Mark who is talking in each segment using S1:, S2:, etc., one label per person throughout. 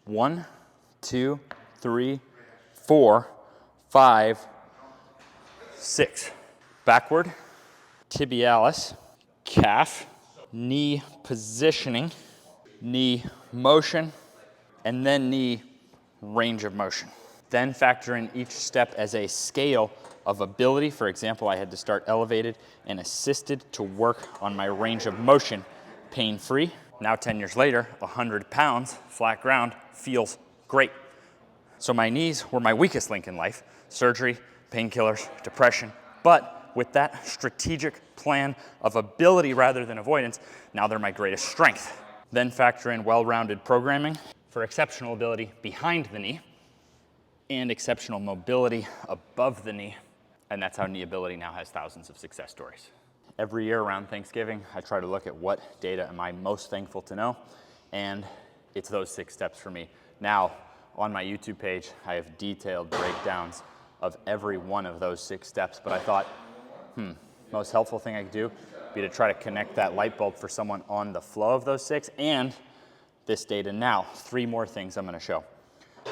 S1: 1, 2, 3, 4, 5, 6. Backward, tibialis, calf, knee positioning, knee motion, and then knee range of motion. Then factor in each step as a scale of ability. For example, I had to start elevated and assisted to work on my range of motion pain-free. Now 10 years later, 100 pounds, flat ground, feels great. So my knees were my weakest link in life: surgery, painkillers, depression. But with that strategic plan of ability rather than avoidance, now they're my greatest strength. Then factor in well-rounded programming for exceptional ability behind the knee and exceptional mobility above the knee. And that's how knee ability now has thousands of success stories. Every year around Thanksgiving, I try to look at what data am I most thankful to know, and it's those 6 steps for me. Now, on my YouTube page, I have detailed breakdowns of every one of those 6 steps, but I thought, most helpful thing I could do would be to try to connect that light bulb for someone on the flow of those 6 and this data now. 3 more things I'm gonna show.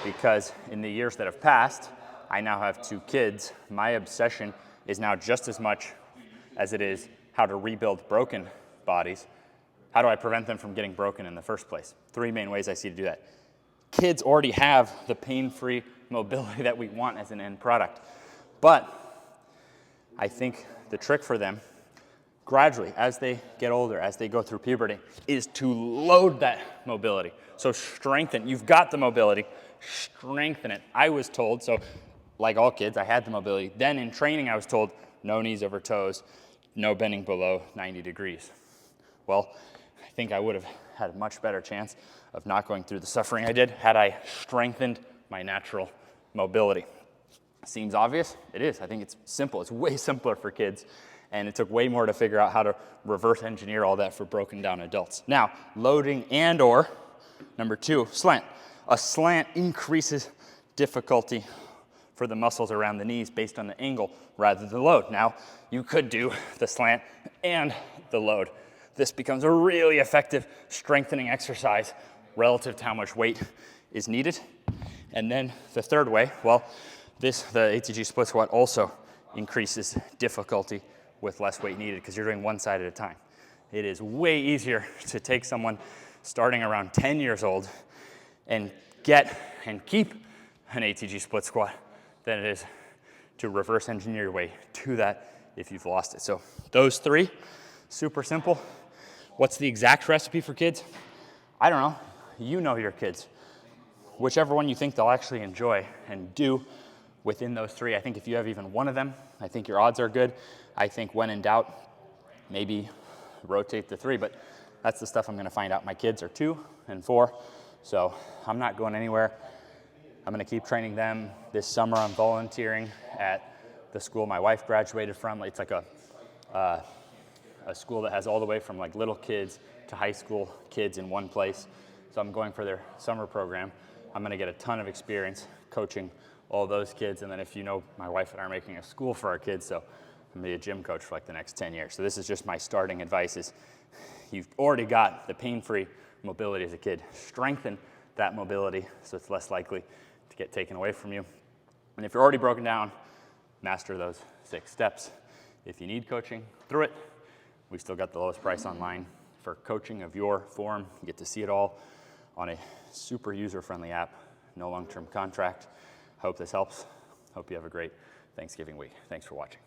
S1: Because in the years that have passed, I now have 2 kids. My obsession is now just as much as it is how to rebuild broken bodies. How do I prevent them from getting broken in the first place? 3 main ways I see to do that. Kids already have the pain-free mobility that we want as an end product. But I think the trick for them, gradually, as they get older, as they go through puberty, is to load that mobility. So strengthen. You've got the mobility, strengthen it. I was told, so like all kids, I had the mobility. Then in training, I was told, no knees over toes, no bending below 90 degrees. Well, I think I would have had a much better chance of not going through the suffering I did had I strengthened my natural mobility. Seems obvious? It is. I think it's simple. It's way simpler for kids. And it took way more to figure out how to reverse engineer all that for broken down adults. Now, loading and or, number 2, slant. A slant increases difficulty for the muscles around the knees based on the angle rather than load. Now, you could do the slant and the load. This becomes a really effective strengthening exercise relative to how much weight is needed. And then the third way, well, the ATG split squat also increases difficulty with less weight needed because you're doing one side at a time. It is way easier to take someone starting around 10 years old and get and keep an ATG split squat than it is to reverse engineer your way to that if you've lost it. So those 3, super simple. What's the exact recipe for kids? I don't know. You know your kids. Whichever one you think they'll actually enjoy and do within those 3. I think if you have even one of them, I think your odds are good. I think when in doubt, maybe rotate the 3, but that's the stuff I'm gonna find out. My kids are 2 and 4, so I'm not going anywhere. I'm gonna keep training them. This summer I'm volunteering at the school my wife graduated from. It's like a school that has all the way from like little kids to high school kids in one place. So I'm going for their summer program. I'm gonna get a ton of experience coaching all those kids. And then if you know, my wife and I are making a school for our kids, so I'm gonna be a gym coach for like the next 10 years. So this is just my starting advice is you've already got the pain-free mobility as a kid. Strengthen that mobility so it's less likely to get taken away from you. And if you're already broken down, master those 6 steps. If you need coaching through it, we've still got the lowest price online for coaching of your form. You get to see it all on a super user-friendly app, no long-term contract. Hope this helps. Hope you have a great Thanksgiving week. Thanks for watching.